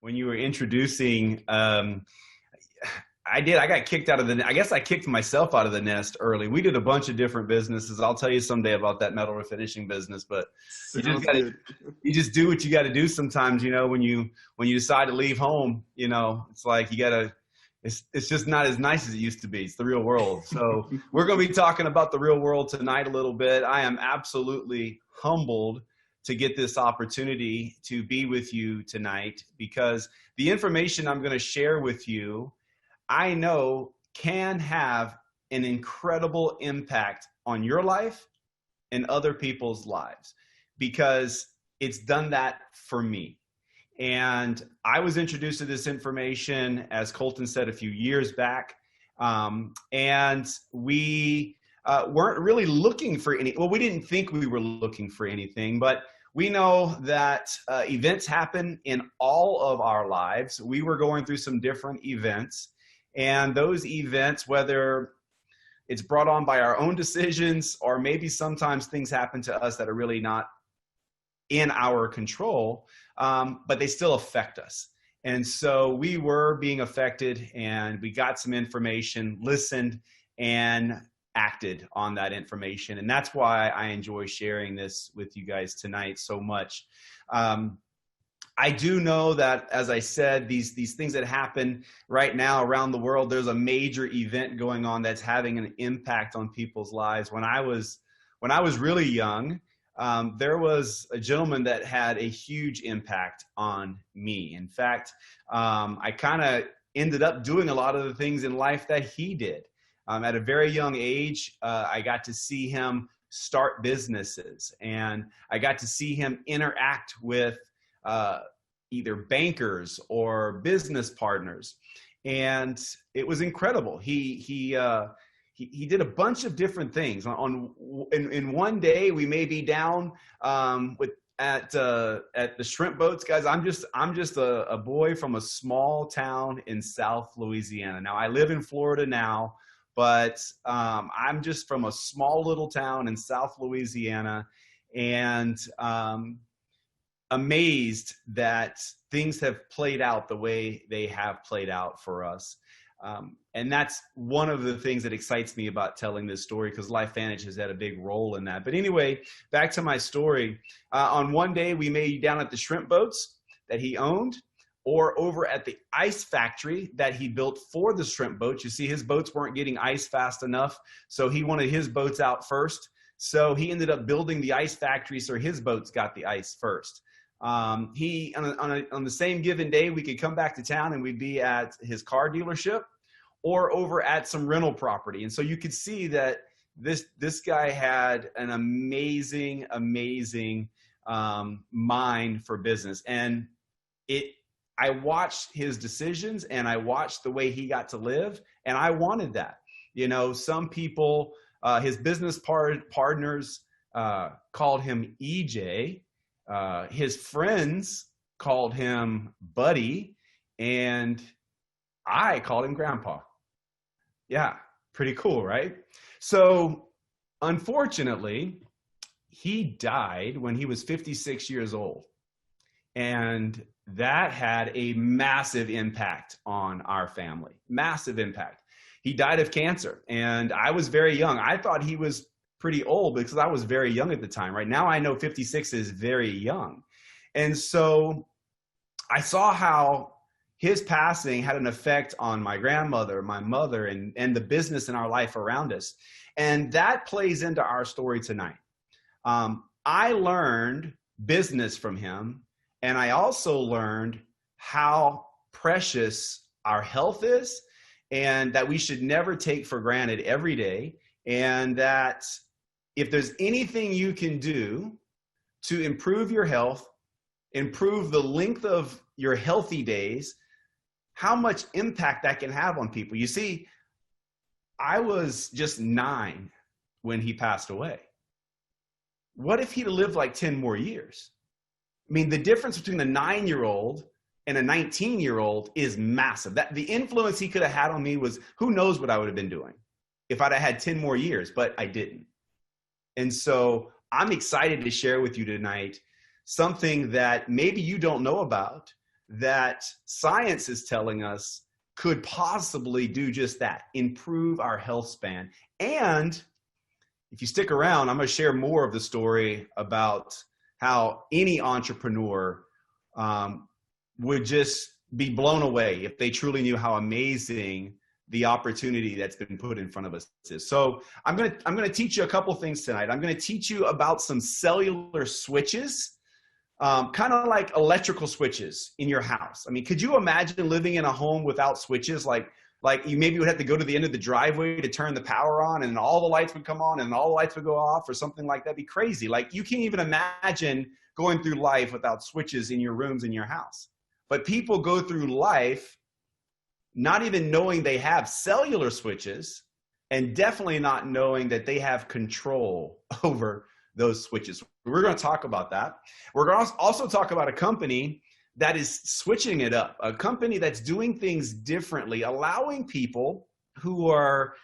when you were introducing, I got kicked out of I guess I kicked myself out of the nest early. We did a bunch of different businesses. I'll tell you someday about that metal refinishing business, but Sounds good. you just do what you got to do sometimes, when you decide to leave home, it's like it's just not as nice as it used to be. It's the real world. So we're going to be talking about the real world tonight a little bit. I am absolutely humbled to get this opportunity to be with you tonight, because the information I'm going to share with you, I know can have an incredible impact on your life and other people's lives, because it's done that for me. And I was introduced to this information, as Colton said, a few years back. And we weren't really looking for we didn't think we were looking for anything, but we know that events happen in all of our lives. We were going through some different events, and those events, whether it's brought on by our own decisions, or maybe sometimes things happen to us that are really not in our control, but they still affect us. And so we were being affected, and we got some information, listened, and acted on that information. And that's why I enjoy sharing this with you guys tonight so much. I do know that, as I said, these things that happen right now around the world, there's a major event going on that's having an impact on people's lives. When I was really young, there was a gentleman that had a huge impact on me. In fact, I kind of ended up doing a lot of the things in life that he did. At a very young age, I got to see him start businesses, and I got to see him interact with either bankers or business partners. And it was incredible. He did a bunch of different things. In one day, we may be down at the shrimp boats, guys. I'm just a boy from a small town in South Louisiana. Now I live in Florida now, but I'm just from a small little town in South Louisiana, and amazed that things have played out the way they have played out for us. And that's one of the things that excites me about telling this story, because LifeVantage has had a big role in that. But anyway, back to my story. On one day, we may be down at the shrimp boats that he owned, or over at the ice factory that he built for the shrimp boats. You see, his boats weren't getting ice fast enough, so he wanted his boats out first. So he ended up building the ice factory so his boats got the ice first. On the same given day, we could come back to town and we'd be at his car dealership or over at some rental property. And so you could see that this guy had an amazing mind for business. And I watched his decisions, and I watched the way he got to live, and I wanted that. Some people, his business partners called him EJ. His friends called him Buddy, and I called him Grandpa. Yeah, pretty cool, right? So unfortunately, he died when he was 56 years old. And that had a massive impact on our family, massive impact. He died of cancer, and I was very young. I thought he was pretty old because I was very young at the time. Right now, I know 56 is very young. And so I saw how his passing had an effect on my grandmother, my mother, and the business in our life around us. And that plays into our story tonight. I learned business from him, and I also learned how precious our health is, and that we should never take for granted every day, and that if there's anything you can do to improve your health, improve the length of your healthy days, how much impact that can have on people. You see, I was just 9 when he passed away. What if he'd lived like 10 more years? I mean, the difference between a 9-year-old and a 19-year-old is massive. That the influence he could have had on me was, who knows what I would have been doing if I'd have had 10 more years, but I didn't. And so I'm excited to share with you tonight something that maybe you don't know about, that science is telling us could possibly do just that, improve our health span. And if you stick around, I'm going to share more of the story about how any entrepreneur would just be blown away if they truly knew how amazing the opportunity that's been put in front of us is. So I'm going to teach you a couple things tonight. I'm going to teach you about some cellular switches, kind of like electrical switches in your house. I mean, could you imagine living in a home without switches? Like you maybe would have to go to the end of the driveway to turn the power on, and all the lights would come on and all the lights would go off, or something like that. It'd be crazy. Like, you can't even imagine going through life without switches in your rooms in your house. But people go through life not even knowing they have cellular switches, and definitely not knowing that they have control over those switches. We're going to talk about that. We're going to also talk about a company that is switching it up, a company that's doing things differently, allowing people who are,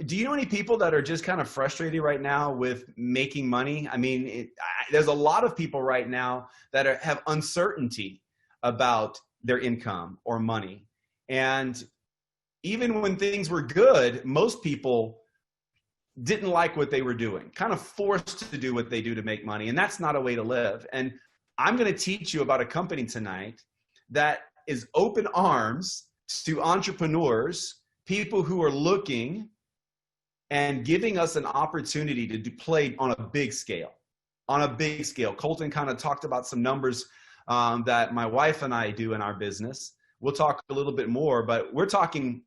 do you know any people that are just kind of frustrated right now with making money? I mean, there's a lot of people right now that have uncertainty about their income or money. And even when things were good, most people didn't like what they were doing, kind of forced to do what they do to make money. And that's not a way to live. And I'm going to teach you about a company tonight that is open arms to entrepreneurs, people who are looking and giving us an opportunity to play on a big scale, Colton kind of talked about some numbers that my wife and I do in our business. We'll talk a little bit more, but we're talking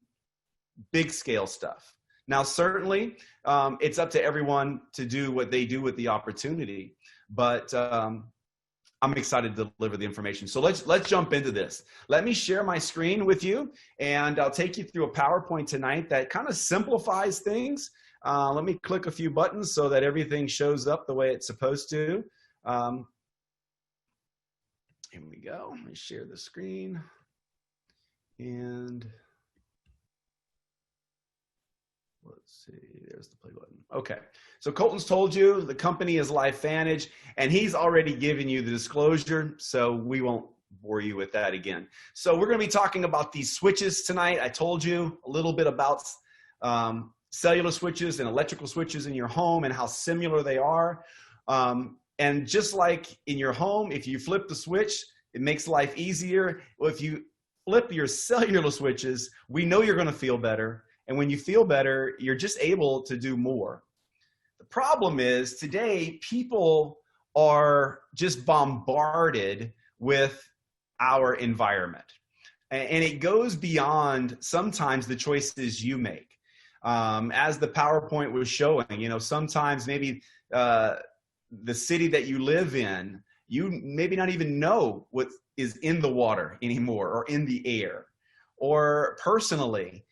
big scale stuff. Now, certainly, it's up to everyone to do what they do with the opportunity, but I'm excited to deliver the information. So let's jump into this. Let me share my screen with you, and I'll take you through a PowerPoint tonight that kind of simplifies things. Let me click a few buttons so that everything shows up the way it's supposed to. Here we go. Let me share the screen. And let's see, there's the play button. Okay, so Colton's told you the company is LifeVantage, and he's already given you the disclosure, so we won't bore you with that again. So we're going to be talking about these switches tonight. I told you a little bit about cellular switches and electrical switches in your home and how similar they are. And just like in your home, if you flip the switch, it makes life easier. Well, if you flip your cellular switches, we know you're going to feel better. And when you feel better, you're just able to do more. The problem is today, people are just bombarded with our environment. And it goes beyond sometimes the choices you make. As the PowerPoint was showing, you know, sometimes maybe the city that you live in, you maybe not even know what is in the water anymore or in the air. Or personally,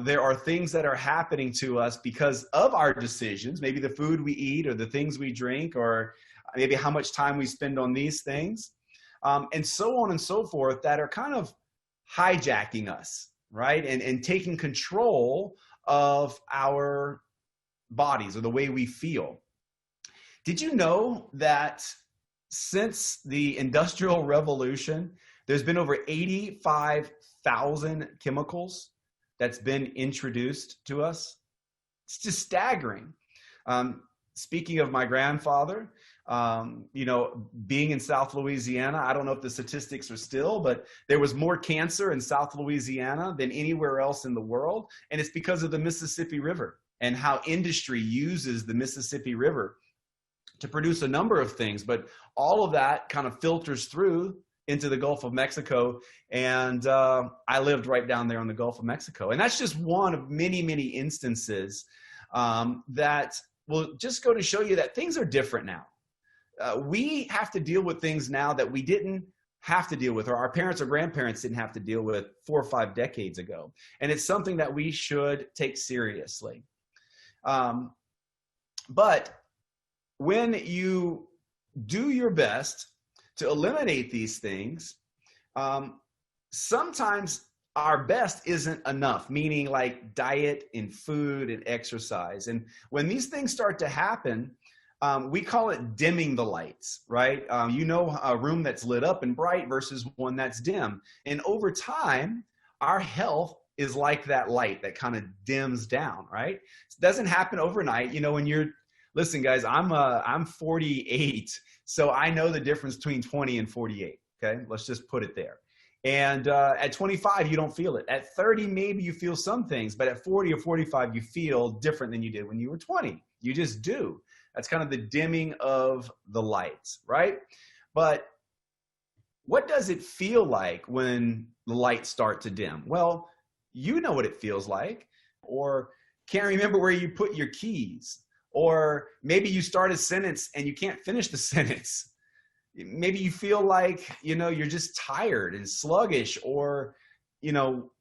there are things that are happening to us because of our decisions, maybe the food we eat or the things we drink or maybe how much time we spend on these things, and so on and so forth, that are kind of hijacking us, right? And taking control of our bodies or the way we feel. Did you know that since the Industrial Revolution, there's been over 85,000 chemicals that's been introduced to us? It's just staggering. Speaking of my grandfather, you know, being in South Louisiana, I don't know if the statistics are still, but there was more cancer in South Louisiana than anywhere else in the world. And it's because of the Mississippi River and how industry uses the Mississippi River to produce a number of things. But all of that kind of filters through into the Gulf of Mexico. And I lived right down there in the Gulf of Mexico. And that's just one of many, many instances that will just go to show you that things are different now. We have to deal with things now that we didn't have to deal with, or our parents or grandparents didn't have to deal with 4 or 5 decades ago. And it's something that we should take seriously. But when you do your best to eliminate these things, sometimes our best isn't enough, meaning like diet and food and exercise. And when these things start to happen, we call it dimming the lights, right? You know, a room that's lit up and bright versus one that's dim. And over time, our health is like that light that kind of dims down, right? It doesn't happen overnight. You know, when you're, listen, guys, I'm 48, so I know the difference between 20 and 48. Okay, let's just put it there. And at 25, you don't feel it. At 30, maybe you feel some things, but at 40 or 45, you feel different than you did when you were 20. You just do. That's kind of the dimming of the lights, right? But what does it feel like when the lights start to dim? Well, you know what it feels like, or can't remember where you put your keys, or maybe you start a sentence and you can't finish the sentence. Maybe you feel like, you know, you're just tired and sluggish, or, you know,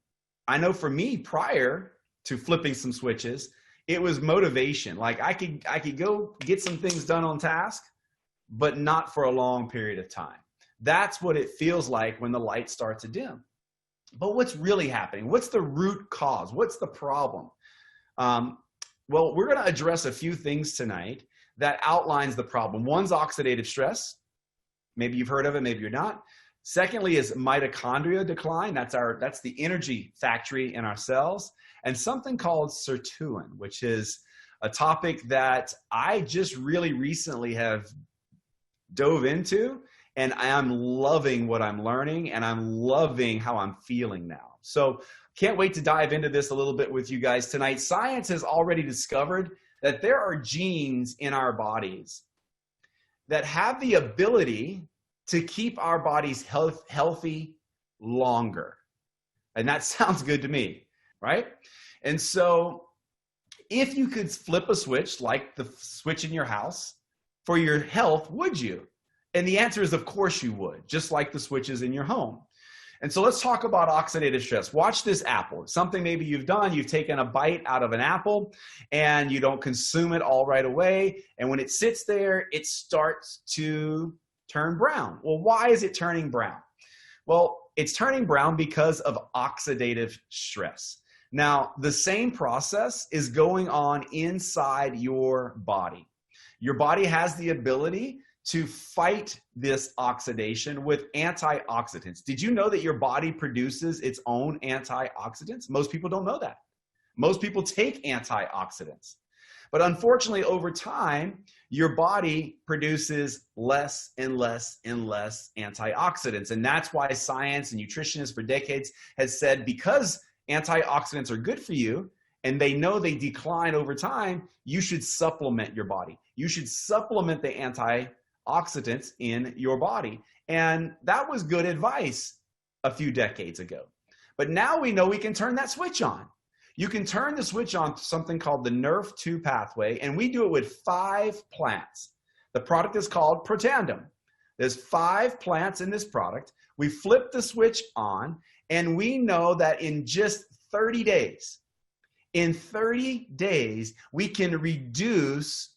I know for me, prior to flipping some switches, it was motivation. Like I could go get some things done on task, but not for a long period of time. That's what it feels like when the lights start to dim. But what's really happening? What's the root cause? What's the problem? Well, we're going to address a few things tonight that outlines the problem. One's oxidative stress. Maybe you've heard of it, maybe you're not. Secondly is mitochondria decline. That's the energy factory in our cells. And something called sirtuin, which is a topic that I just really recently have dove into, and I am loving what I'm learning, and I'm loving how I'm feeling now. So can't wait to dive into this a little bit with you guys tonight. Science has already discovered that there are genes in our bodies that have the ability to keep our bodies healthy longer. And that sounds good to me, right? And so if you could flip a switch, like the switch in your house, for your health, would you? And the answer is, of course you would, just like the switches in your home. And so let's talk about oxidative stress. Watch this apple. Something maybe you've done, you've taken a bite out of an apple and you don't consume it all right away. And when it sits there, it starts to turn brown. Well, why is it turning brown? Well, it's turning brown because of oxidative stress. Now, the same process is going on inside your body. Your body has the ability to fight this oxidation with antioxidants. Did you know that your body produces its own antioxidants? Most people don't know that. Most people take antioxidants. But unfortunately, over time, your body produces less and less and less antioxidants. And that's why science and nutritionists for decades has said, because antioxidants are good for you, and they know they decline over time, you should supplement your body. You should supplement the antioxidants in your body. And that was good advice a few decades ago. But now we know we can turn that switch on. You can turn the switch on to something called the NRF2 pathway, and we do it with 5 plants. The product is called Protandim. There's 5 plants in this product. We flip the switch on, and we know that in just 30 days, we can reduce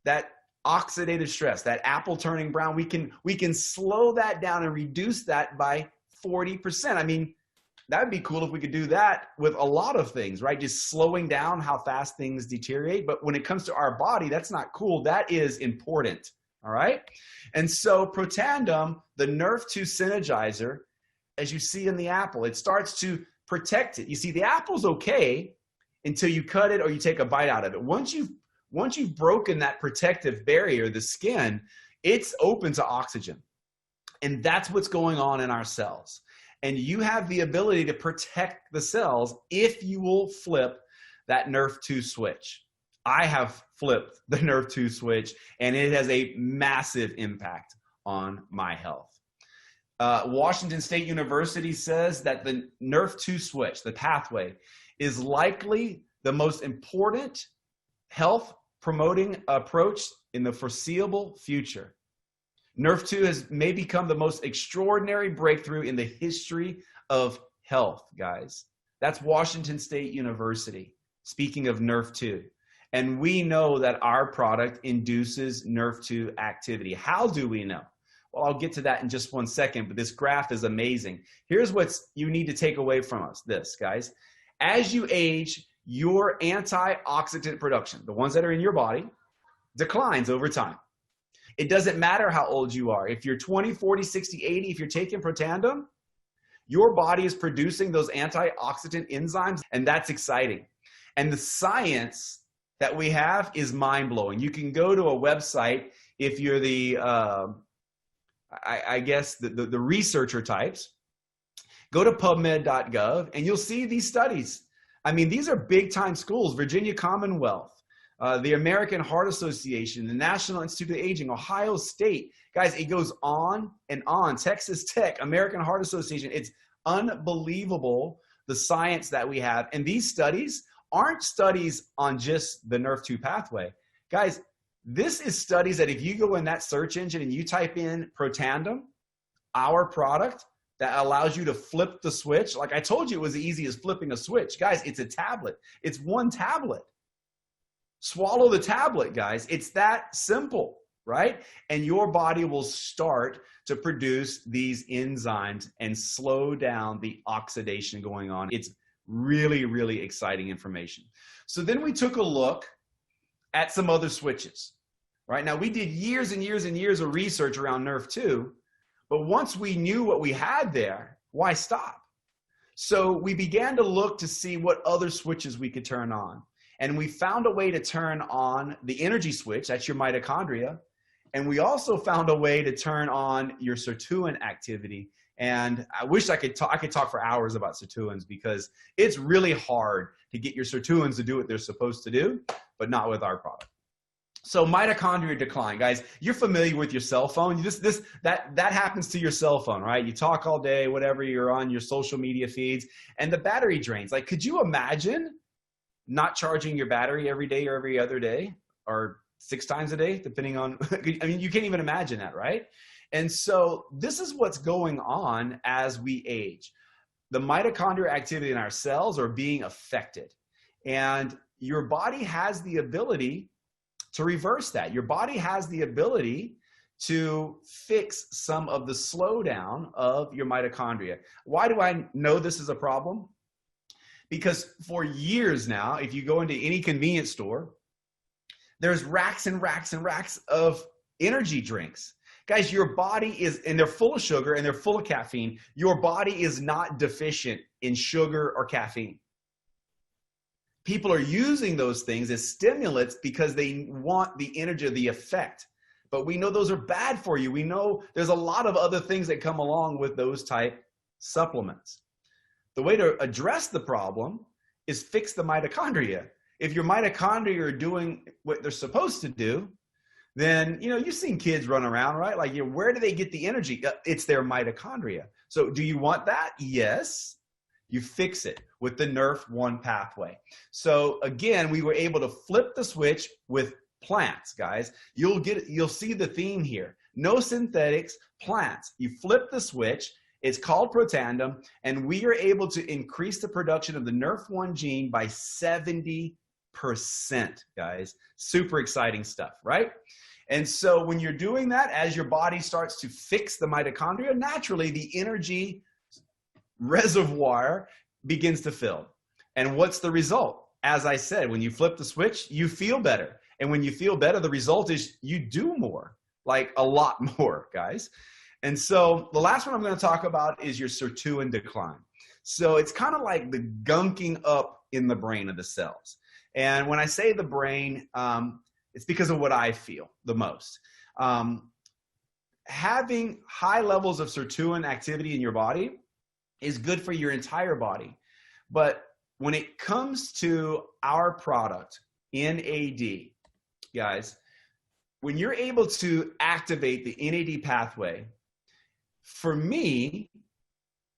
that oxidative stress, that apple turning brown. We can slow that down and reduce that by 40%. I mean, that'd be cool if we could do that with a lot of things, right? Just slowing down how fast things deteriorate. But when it comes to our body, that's not cool. That is important, all right? And so Protandim, the NRF2 synergizer, as you see in the apple, it starts to protect it. You see, the apple's okay until you cut it or you take a bite out of it. Once you've broken that protective barrier, the skin, it's open to oxygen. And that's what's going on in our cells. And you have the ability to protect the cells if you will flip that NRF2 switch. I have flipped the NRF2 switch, and it has a massive impact on my health. Washington State University says that the NRF2 switch, the pathway, is likely the most important health promoting approach in the foreseeable future. NRF2 may become the most extraordinary breakthrough in the history of health, guys. That's Washington State University, speaking of NRF2. And we know that our product induces NRF2 activity. How do we know? Well, I'll get to that in just one second, but this graph is amazing. Here's what you need to take away from us, this, guys. As you age, your antioxidant production, the ones that are in your body, declines over time. It doesn't matter how old you are. If you're 20, 40, 60, 80, if you're taking Protandim, your body is producing those antioxidant enzymes, and that's exciting. And the science that we have is mind-blowing. You can go to a website if you're the, I guess, the researcher types. Go to pubmed.gov, and you'll see these studies. I mean, these are big-time schools: Virginia Commonwealth, the American Heart Association, the National Institute of Aging, Ohio State. Guys, it goes on and on. Texas Tech, American Heart Association. It's unbelievable, the science that we have. And these studies aren't studies on just the NRF2 pathway. Guys, this is studies that if you go in that search engine and you type in Protandim, our product that allows you to flip the switch. Like I told you, it was as easy as flipping a switch. Guys, it's a tablet. It's one tablet. Swallow the tablet, guys. It's that simple, right? And your body will start to produce these enzymes and slow down the oxidation going on. It's really, really exciting information. So then we took a look at some other switches, right? Now we did years and years and years of research around NRF2, but once we knew what we had there, why stop? So we began to look to see what other switches we could turn on. And we found a way to turn on the energy switch, that's your mitochondria. And we also found a way to turn on your sirtuin activity. And I wish I could talk for hours about sirtuins, because it's really hard to get your sirtuins to do what they're supposed to do, but not with our product. So mitochondria decline, guys, you're familiar with your cell phone. That happens to your cell phone, right? You talk all day, whatever, you're on your social media feeds, and the battery drains. Like, could you imagine not charging your battery every day or every other day or 6 times a day, depending on, I mean, you can't even imagine that, right? And so this is what's going on as we age. The mitochondrial activity in our cells are being affected, and your body has the ability to reverse that. Your body has the ability to fix some of the slowdown of your mitochondria. Why do I know this is a problem? Because for years now, if you go into any convenience store, there's racks and racks and racks of energy drinks. Guys, your body is, and they're full of sugar and they're full of caffeine. Your body is not deficient in sugar or caffeine. People are using those things as stimulants because they want the energy, the effect. But we know those are bad for you. We know there's a lot of other things that come along with those type supplements. The way to address the problem is fix the mitochondria. If your mitochondria are doing what they're supposed to do, then, you know, you've seen kids run around, right? Like, where do they get the energy? It's their mitochondria. So do you want that? Yes. You fix it with the NRF1 pathway. So again, we were able to flip the switch with plants, guys. You'll see the theme here. No synthetics, plants. You flip the switch. It's called Protandim, and we are able to increase the production of the NRF1 gene by 70%, guys. Super exciting stuff, right? And so when you're doing that, as your body starts to fix the mitochondria, naturally the energy reservoir begins to fill. And what's the result? As I said, when you flip the switch, you feel better. And when you feel better, the result is you do more, like a lot more, guys. And so the last one I'm going to talk about is your sirtuin decline. So it's kind of like the gunking up in the brain of the cells. And when I say the brain, it's because of what I feel the most. Having high levels of sirtuin activity in your body is good for your entire body. But when it comes to our product, NAD, guys, when you're able to activate the NAD pathway, for me,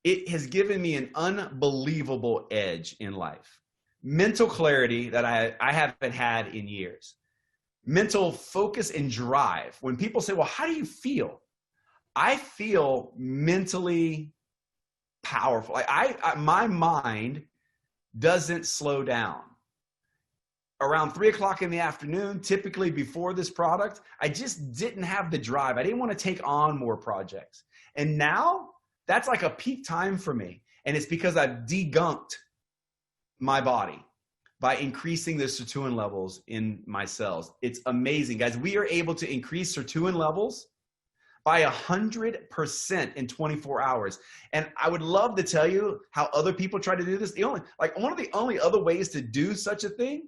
it has given me an unbelievable edge in life. Mental clarity that I haven't had in years. Mental focus and drive. When people say, well, how do you feel? I feel mentally powerful. Like my mind doesn't slow down. Around 3 o'clock in the afternoon, typically before this product, I just didn't have the drive. I didn't want to take on more projects. And now that's like a peak time for me. And it's because I've degunked my body. by increasing the sirtuin levels in my cells. It's amazing, guys. We are able to increase sirtuin levels by 100% in 24 hours. And I would love to tell you how other people try to do this. One of the only other ways to do such a thing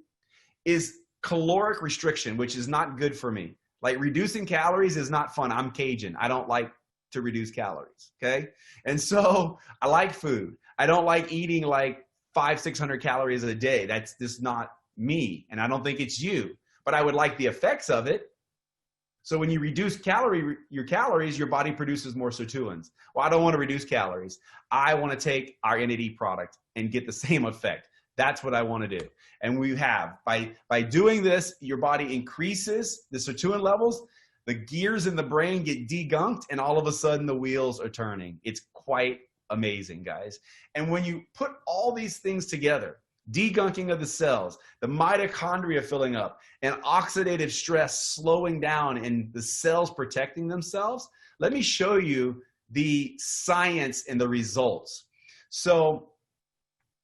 is caloric restriction, which is not good for me. Like reducing calories is not fun. I'm Cajun. I don't like to reduce calories, okay? And so I like food. I don't like eating like 500-600 calories a day. That's just not me, and I don't think it's you. But I would like the effects of it. So when you reduce your calories, your body produces more sirtuins. Well, I don't want to reduce calories. I want to take our NAD product and get the same effect. That's what I want to do. And we have. By doing this, your body increases the sirtuin levels, the gears in the brain get degunked, and all of a sudden the wheels are turning. It's quite amazing, guys. And when you put all these things together, degunking of the cells, the mitochondria filling up, and oxidative stress slowing down and the cells protecting themselves, let me show you the science and the results. So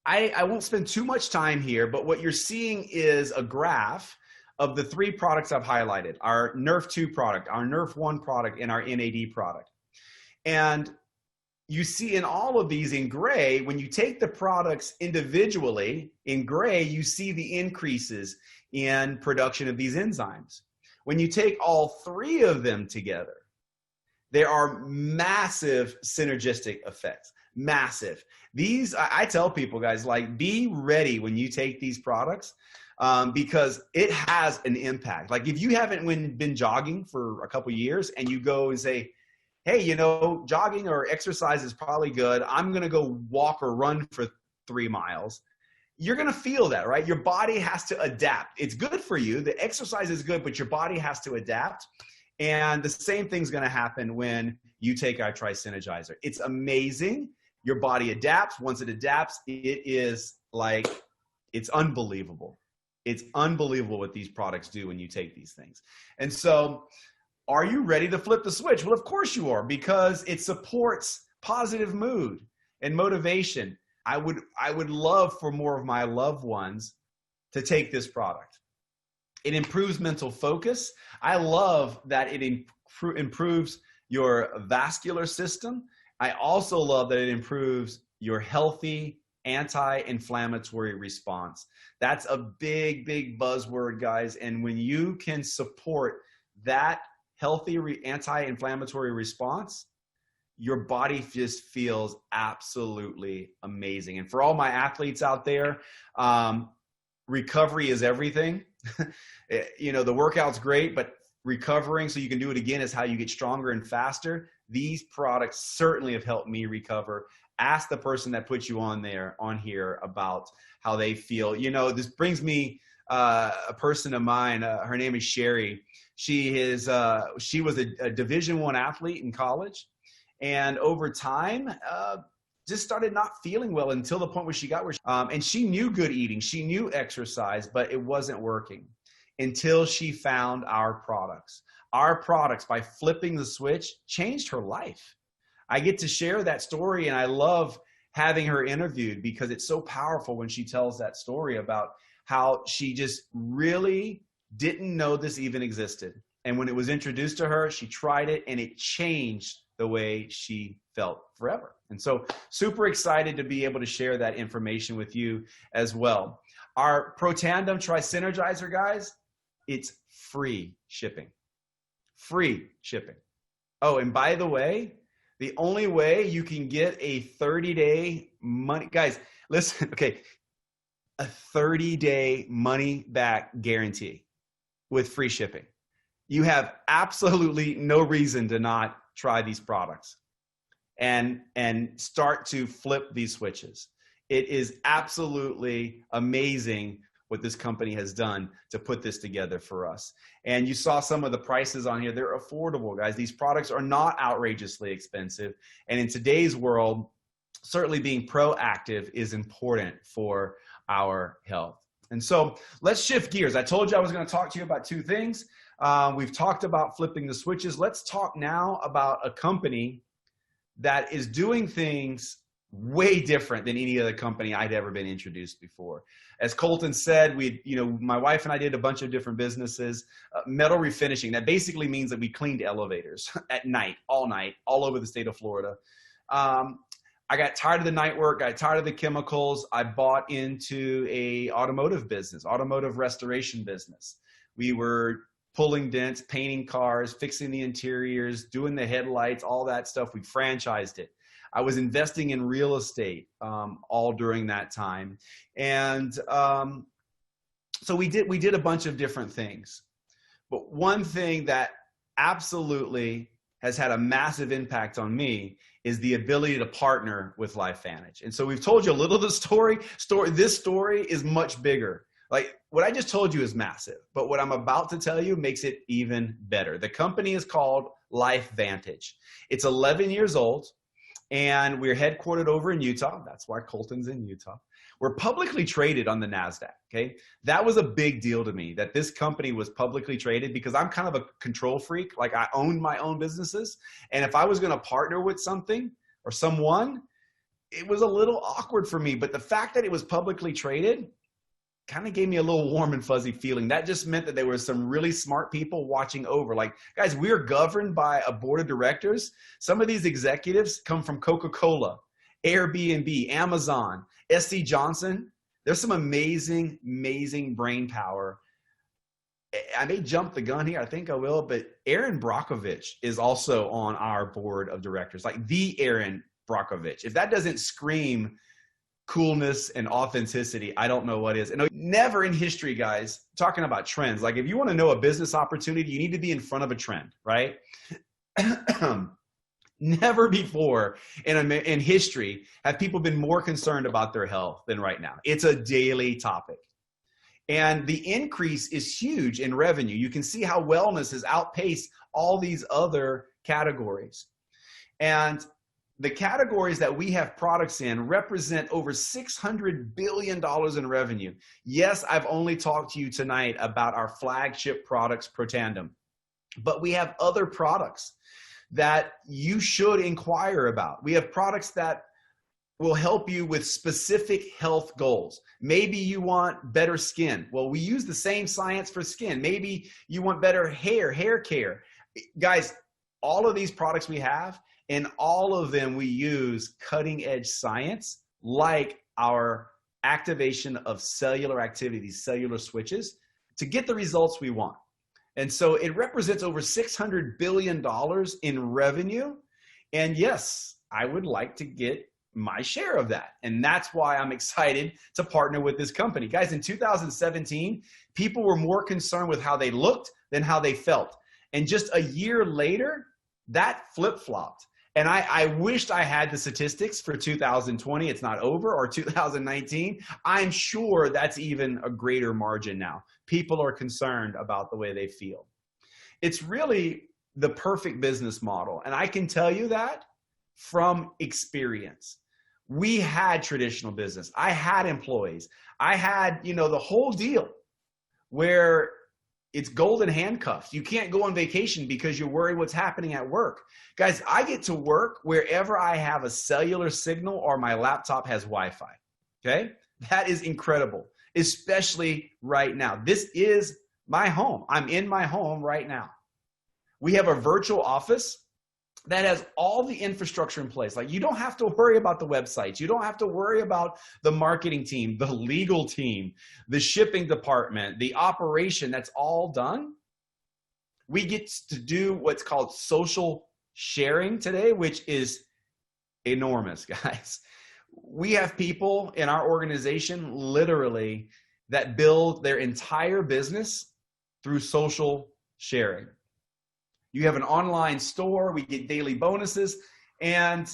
I won't spend too much time here, but what you're seeing is a graph of the 3 products I've highlighted: our Nerf 2 product, our Nerf 1 product, and our NAD product. And you see in all of these in gray, when you take the products individually, in gray, you see the increases in production of these enzymes. When you take all 3 of them together, there are massive synergistic effects. Massive. These, I tell people, guys, like, be ready when you take these products because it has an impact. Like if you haven't been jogging for a couple years and you go and say, hey, you know, jogging or exercise is probably good. I'm going to go walk or run for 3 miles. You're going to feel that, right? Your body has to adapt. It's good for you. The exercise is good, but your body has to adapt. And the same thing's going to happen when you take our Tri-Synergizer. It's amazing. Your body adapts. Once it adapts, it is like, it's unbelievable. It's unbelievable what these products do when you take these things. And so, are you ready to flip the switch? Well, of course you are, because it supports positive mood and motivation. I would love for more of my loved ones to take this product. It improves mental focus. I love that it improves your vascular system. I also love that it improves your healthy anti-inflammatory response. That's a big, big buzzword, guys. And when you can support that healthy anti-inflammatory response, your body just feels absolutely amazing. And for all my athletes out there, recovery is everything. You know, the workout's great, but recovering so you can do it again is how you get stronger and faster. These products certainly have helped me recover. Ask the person that put you on here about how they feel. You know, this brings me a person of mine. Her name is Sherry. She was a Division I athlete in college, and over time, just started not feeling well until the point where she got and she knew good eating, she knew exercise, but it wasn't working until she found our products. Our products, by flipping the switch, changed her life. I get to share that story, and I love having her interviewed because it's so powerful when she tells that story about how she just really didn't know this even existed. And when it was introduced to her, she tried it, and it changed the way she felt forever. And so super excited to be able to share that information with you as well. Our Protandim Tri-Synergizer, guys, it's free shipping. Free shipping. Oh, and by the way, the only way you can get a 30-day money, guys, listen, okay, a 30-day money back guarantee with free shipping. You have absolutely no reason to not try these products and start to flip these switches. It is absolutely amazing what this company has done to put this together for us. And you saw some of the prices on here. They're affordable, guys. These products are not outrageously expensive. And in today's world, certainly being proactive is important for our health. And so let's shift gears. I told you I was going to talk to you about 2 things. We've talked about flipping the switches. Let's talk now about a company that is doing things way different than any other company I'd ever been introduced before. As Colton said, my wife and I did a bunch of different businesses, metal refinishing. That basically means that we cleaned elevators at night, all over the state of Florida. I got tired of the night work, got tired of the chemicals. I bought into a automotive business, automotive restoration business. We were pulling dents, painting cars, fixing the interiors, doing the headlights, all that stuff. We franchised it. I was investing in real estate all during that time. And so we did a bunch of different things. But one thing that absolutely has had a massive impact on me is the ability to partner with LifeVantage. And so we've told you a little of the story. This story is much bigger. Like what I just told you is massive, but what I'm about to tell you makes it even better. The company is called LifeVantage. It's 11 years old, and we're headquartered over in Utah. That's why Colton's in Utah. We're publicly traded on the NASDAQ, okay? That was a big deal to me, that this company was publicly traded, because I'm kind of a control freak. Like, I owned my own businesses, and if I was gonna partner with something or someone, it was a little awkward for me. But the fact that it was publicly traded kind of gave me a little warm and fuzzy feeling. That just meant that there were some really smart people watching over. Like, guys, we're governed by a board of directors. Some of these executives come from Coca-Cola, Airbnb, Amazon, SC Johnson. There's some amazing, amazing brain power. I may jump the gun here. I think I will, but Aaron Brockovich is also on our board of directors, like the Aaron Brockovich. If that doesn't scream coolness and authenticity, I don't know what is. And never in history, guys, talking about trends, like if you want to know a business opportunity, you need to be in front of a trend, right? Never before in history have people been more concerned about their health than right now. It's a daily topic. And the increase is huge in revenue. You can see how wellness has outpaced all these other categories. And the categories that we have products in represent over $600 billion in revenue. Yes, I've only talked to you tonight about our flagship products, Protandem, but we have other products that you should inquire about. We have products that will help you with specific health goals. Maybe you want better skin. Well, we use the same science for skin. Maybe you want better hair care. Guys, all of these products we have, and all of them we use cutting edge science, like our activation of cellular activity, these cellular switches, to get the results we want. And so it represents over $600 billion in revenue. And yes, I would like to get my share of that. And that's why I'm excited to partner with this company. Guys, in 2017, people were more concerned with how they looked than how they felt. And just a year later, that flip-flopped. And I wished I had the statistics for 2020. It's not over, or 2019. I'm sure that's even a greater margin now. People are concerned about the way they feel. It's really the perfect business model. And I can tell you that from experience. We had traditional business. I had employees. I had, the whole deal where it's golden handcuffs. You can't go on vacation because you're worried what's happening at work. Guys, I get to work wherever I have a cellular signal or my laptop has Wi-Fi, okay? That is incredible, especially right now. This is my home. I'm in my home right now. We have a virtual office that has all the infrastructure in place. Like, you don't have to worry about the websites. You don't have to worry about the marketing team, the legal team, the shipping department, the operation. That's all done. We get to do what's called social sharing today, which is enormous, guys. We have people in our organization literally that build their entire business through social sharing. You have an online store, we get daily bonuses. And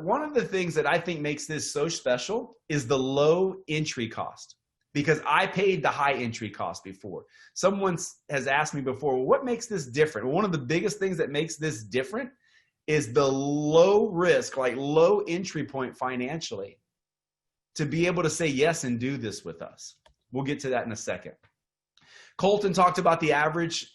one of the things that I think makes this so special is the low entry cost, because I paid the high entry cost before. Someone has asked me before, well, what makes this different? One of the biggest things that makes this different is the low risk, like low entry point financially, to be able to say yes and do this with us. We'll get to that in a second. Colton talked about the average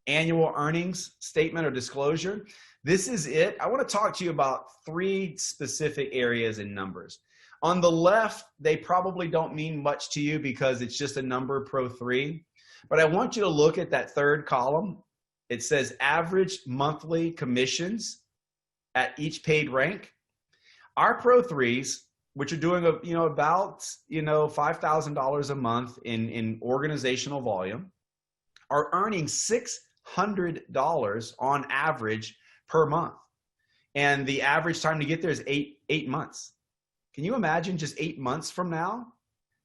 annual earnings statement or disclosure. This is it. I want to talk to you about 3 specific areas in numbers. On the left, they probably don't mean much to you because it's just a number, Pro 3. But I want you to look at that 3rd column. It says average monthly commissions at each paid rank. Our Pro 3s, which are doing about $5,000 a month in organizational volume, are earning $600 on average per month. And the average time to get there is eight months. Can you imagine just 8 months from now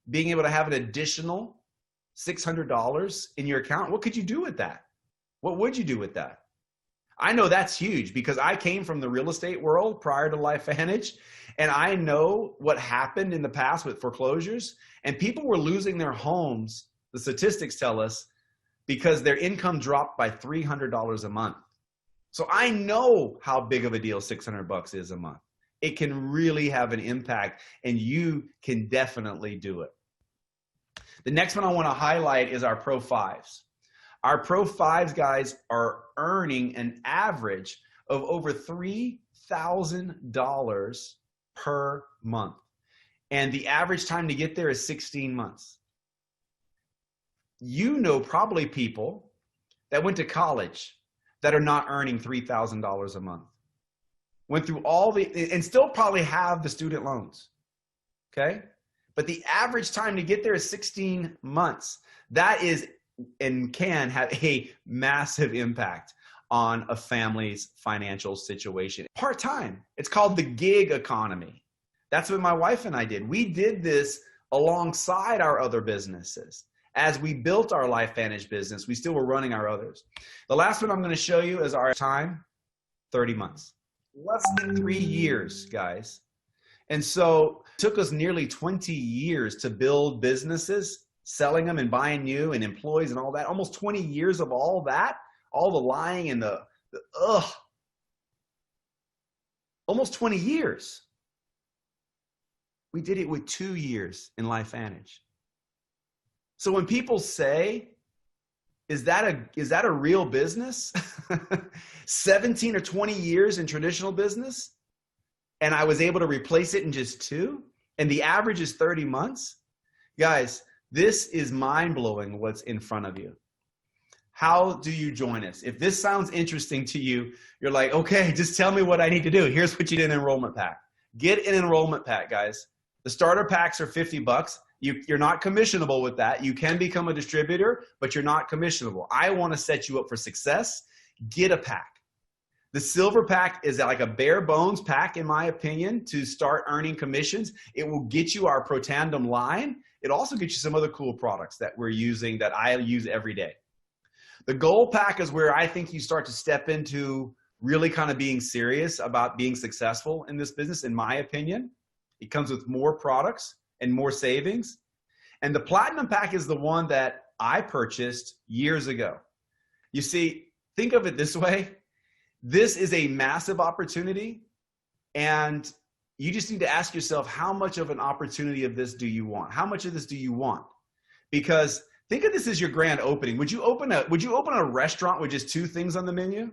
being able to have an additional $600 in your account? What could you do with that? What would you do with that? I know that's huge because I came from the real estate world prior to LifeVantage, and I know what happened in the past with foreclosures, and people were losing their homes, the statistics tell us, because their income dropped by $300 a month. So I know how big of a deal $600 is a month. It can really have an impact, and you can definitely do it. The next one I want to highlight is our Pro 5s. Our Pro 5s, guys, are earning an average of over $3,000 per month. And the average time to get there is 16 months. You know probably people that went to college that are not earning $3,000 a month. Went through all and still probably have the student loans, okay? But the average time to get there is 16 months. That is and can have a massive impact on a family's financial situation. Part-time, it's called the gig economy. That's what my wife and I did. We did this alongside our other businesses. As we built our LifeVantage business, we still were running our others. The last one I'm going to show you is our time, 30 months. Less than 3 years, guys. And so it took us nearly 20 years to build businesses, selling them and buying new and employees and all that. Almost 20 years of all that, all the lying and the almost 20 years. We did it with 2 years in LifeVantage. So when people say, is that a real business? 17 or 20 years in traditional business, and I was able to replace it in just 2, and the average is 30 months? Guys, this is mind-blowing what's in front of you. How do you join us? If this sounds interesting to you, you're like, okay, just tell me what I need to do. Here's what you need: an enrollment pack. Get an enrollment pack, guys. The starter packs are $50. You're not commissionable with that. You can become a distributor, but you're not commissionable. I want to set you up for success. Get a pack. The silver pack is like a bare bones pack, in my opinion, to start earning commissions. It will get you our Pro Tandem line. It also gets you some other cool products that we're using that I use every day. The gold pack is where I think you start to step into really kind of being serious about being successful in this business, in my opinion. It comes with more products and more savings. And the platinum pack is the one that I purchased years ago. You see, think of it this way. This is a massive opportunity, and you just need to ask yourself, how much of an opportunity of this do you want? How much of this do you want? Because think of this as your grand opening. Would you open a restaurant with just 2 things on the menu?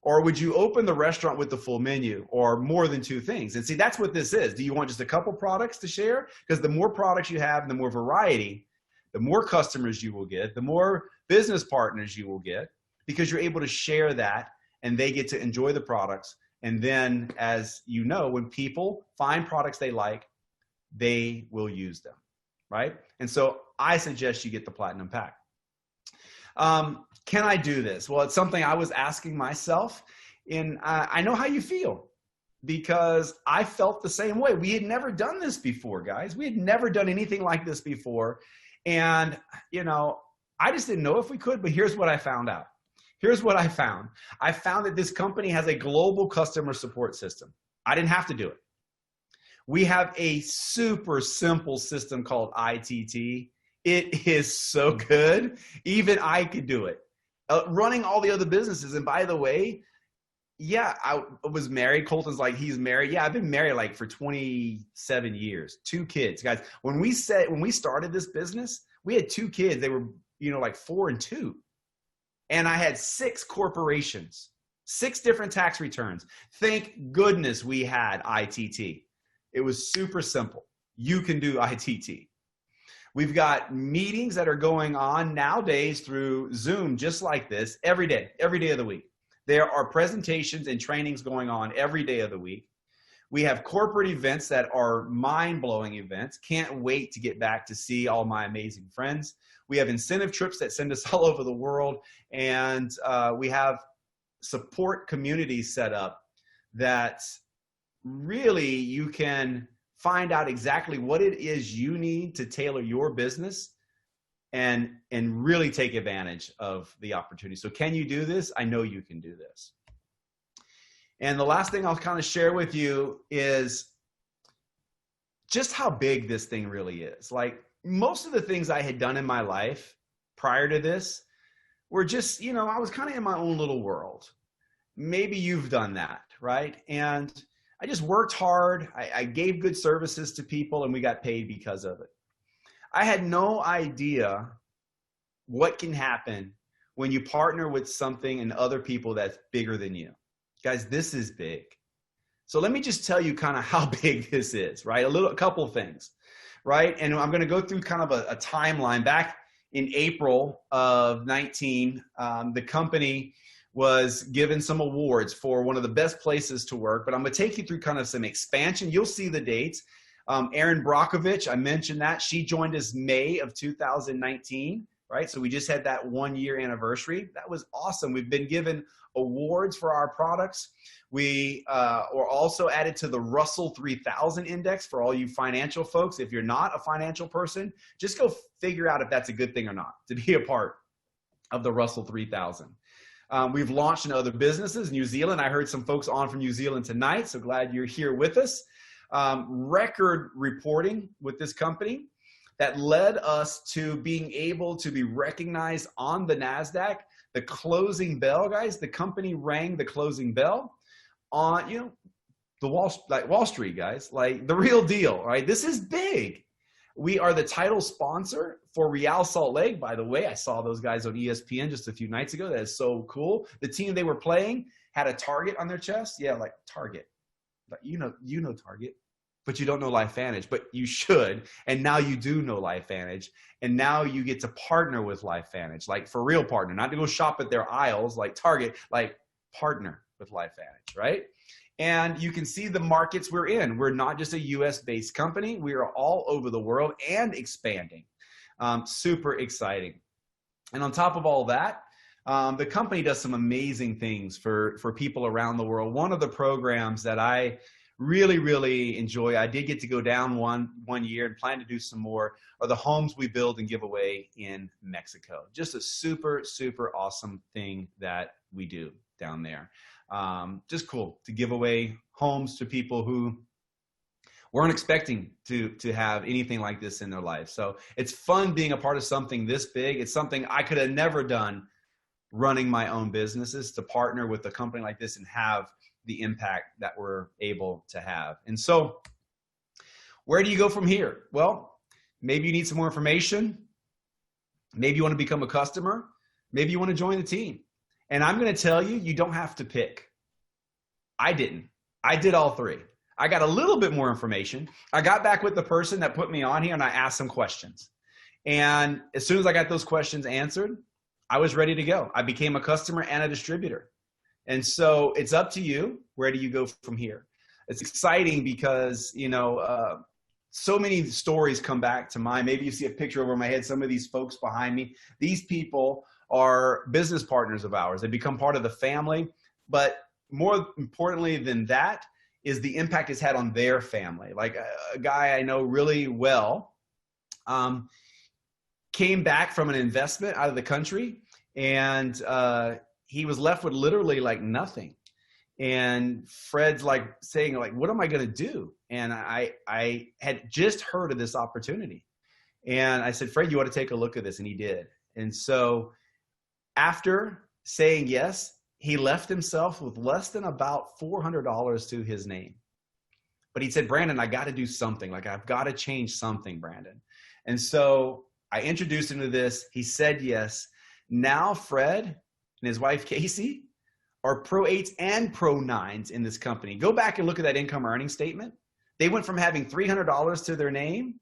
Or would you open the restaurant with the full menu, or more than 2 things? And see, that's what this is. Do you want just a couple products to share? Because the more products you have and the more variety, the more customers you will get, the more business partners you will get, because you're able to share that and they get to enjoy the products. And then, as you know, when people find products they like, they will use them, right? And so I suggest you get the platinum pack. Can I do this? Well, it's something I was asking myself, and I know how you feel, because I felt the same way. We had never done this before, guys. We had never done anything like this before. And, I just didn't know if we could, but here's what I found out. Here's what I found. I found that this company has a global customer support system. I didn't have to do it. We have a super simple system called ITT. It is so good. Even I could do it. Running all the other businesses. And by the way, yeah, I was married. Colton's like, he's married. Yeah, I've been married like for 27 years, 2 kids. Guys, when we started this business, we had 2 kids. They were, like 4 and 2. And I had 6 corporations. 6 different tax returns. Thank goodness we had ITT. It was super simple. You can do ITT. We've got meetings that are going on nowadays through Zoom, just like this, every day of the week. There are presentations and trainings going on every day of the week. We have corporate events that are mind-blowing events. Can't wait to get back to see all my amazing friends. We have incentive trips that send us all over the world. And we have support communities set up that really you can find out exactly what it is you need to tailor your business and really take advantage of the opportunity. So can you do this? I know you can do this. And the last thing I'll kind of share with you is just how big this thing really is. Like most of the things I had done in my life prior to this were just, you know, I was kind of in my own little world. Maybe you've done that, right? And I just worked hard. I gave good services to people and we got paid because of it. I had no idea what can happen when you partner with something and other people that's bigger than you. Guys, this is big. So let me just tell you kind of how big this is, right? A couple of things, right? And I'm going to go through kind of a timeline. Back in April of 19, the company was given some awards for one of the best places to work, but I'm going to take you through kind of some expansion. You'll see the dates. Erin Brockovich, I mentioned that. She joined us May of 2019, right? So we just had that 1-year anniversary. That was awesome. We've been given awards for our products. We were also added to the Russell 3000 index for all you financial folks. If you're not a financial person, just go figure out if that's a good thing or not to be a part of the Russell 3000. We've launched in other businesses. New Zealand, I heard some folks on from New Zealand tonight, so glad you're here with us. Record reporting with this company that led us to being able to be recognized on the NASDAQ. The closing bell, guys, the company rang the closing bell on, you know, the Wall Street, guys, like the real deal, right? This is big. We are the title sponsor for Real Salt Lake, by the way. I saw those guys on ESPN just a few nights ago. That is so cool. The team they were playing had a target on their chest. Yeah, like Target. But you know Target, but you don't know LifeVantage, but you should. And now you do know LifeVantage. And now you get to partner with LifeVantage, like for real partner, not to go shop at their aisles like Target, like partner with LifeVantage, right? And you can see the markets we're in. We're not just a US-based company. We are all over the world and expanding. Super exciting. And on top of all that, the company does some amazing things for people around the world. One of the programs that I really, really enjoy, I did get to go down one year and plan to do some more, are the homes we build and give away in Mexico. Just a super, super awesome thing that we do down there. Just cool to give away homes to people who weren't expecting to have anything like this in their life. So it's fun being a part of something this big. It's something I could have never done running my own businesses, to partner with a company like this and have the impact that we're able to have. And so where do you go from here? Well, maybe you need some more information. Maybe you want to become a customer. Maybe you want to join the team. And I'm going to tell you, you don't have to pick. I didn't. I did all three. I got a little bit more information. I got back with the person that put me on here and I asked some questions. And as soon as I got those questions answered, I was ready to go. I became a customer and a distributor. And so it's up to you. Where do you go from here? It's exciting because, you know, so many stories come back to mind. Maybe you see a picture over my head, some of these folks behind me. These people are business partners of ours. They become part of the family. But more importantly than that is the impact it's had on their family. Like a guy I know really well came back from an investment out of the country, and he was left with literally like nothing. And Fred's like saying, like, what am I going to do? And I had just heard of this opportunity. And I said, Fred, you ought to take a look at this. And he did. And so after saying yes, he left himself with less than about $400 to his name. But he said, Brandon, I got to do something. Like, I've got to change something, Brandon. And so I introduced him to this. He said yes. Now Fred and his wife, Casey, are Pro 8s and Pro 9s in this company. Go back and look at that income earning statement. They went from having $300 to their name.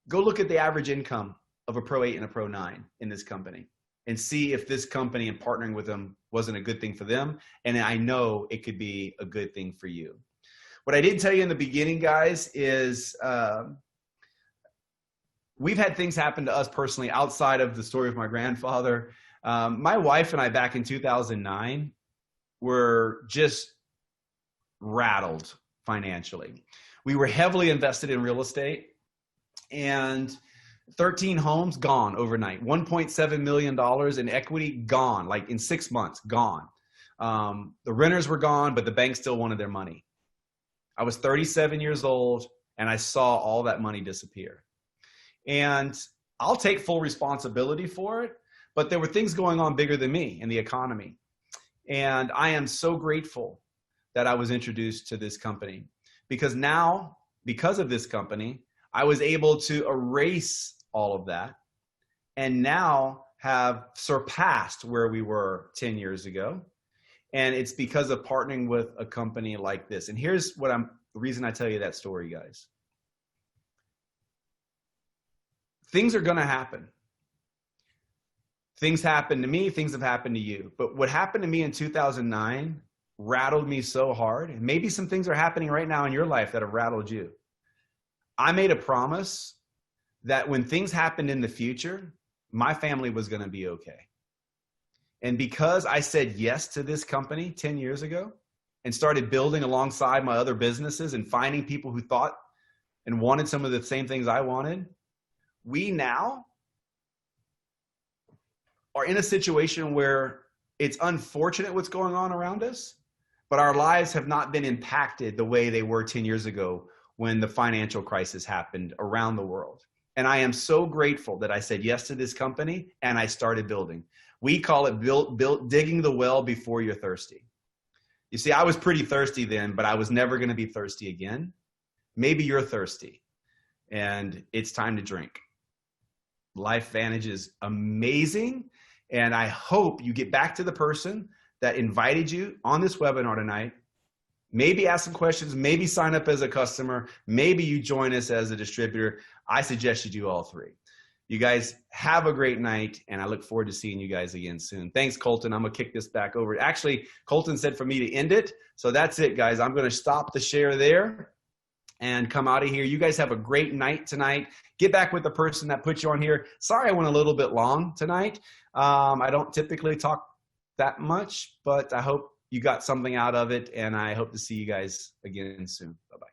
Go look at the average income of a Pro 8 and a Pro 9 in this company and see if this company and partnering with them wasn't a good thing for them. And I know it could be a good thing for you. What I did tell you in the beginning, guys, is we've had things happen to us personally outside of the story of my grandfather. My wife and I back in 2009 were just rattled financially. We were heavily invested in real estate, and 13 homes gone overnight, $1.7 million in equity gone, like in 6 months, gone. The renters were gone, but the bank still wanted their money. I was 37 years old, and I saw all that money disappear. And I'll take full responsibility for it, but there were things going on bigger than me in the economy. And I am so grateful that I was introduced to this company, because now, because of this company, I was able to erase all of that and now have surpassed where we were 10 years ago. And it's because of partnering with a company like this. And here's the reason I tell you that story, guys. Things are going to happen. Things happen to me, things have happened to you. But what happened to me in 2009 rattled me so hard. And maybe some things are happening right now in your life that have rattled you. I made a promise that when things happened in the future, my family was going to be okay. And because I said yes to this company 10 years ago and started building alongside my other businesses and finding people who thought and wanted some of the same things I wanted, we now are in a situation where it's unfortunate what's going on around us, but our lives have not been impacted the way they were 10 years ago when the financial crisis happened around the world. And I am so grateful that I said yes to this company and I started building. We call it digging the well before you're thirsty. You see, I was pretty thirsty then, but I was never going to be thirsty again. Maybe you're thirsty and it's time to drink. LifeVantage is amazing. And I hope you get back to the person that invited you on this webinar tonight. Maybe ask some questions, maybe sign up as a customer, maybe you join us as a distributor. I suggest you do all three. You guys have a great night, and I look forward to seeing you guys again soon. Thanks, Colton. I'm going to kick this back over. Actually, Colton said for me to end it. So that's it, guys. I'm going to stop the share there and come out of here. You guys have a great night tonight. Get back with the person that put you on here. Sorry I went a little bit long tonight. I don't typically talk that much, but I hope you got something out of it, and I hope to see you guys again soon. Bye-bye.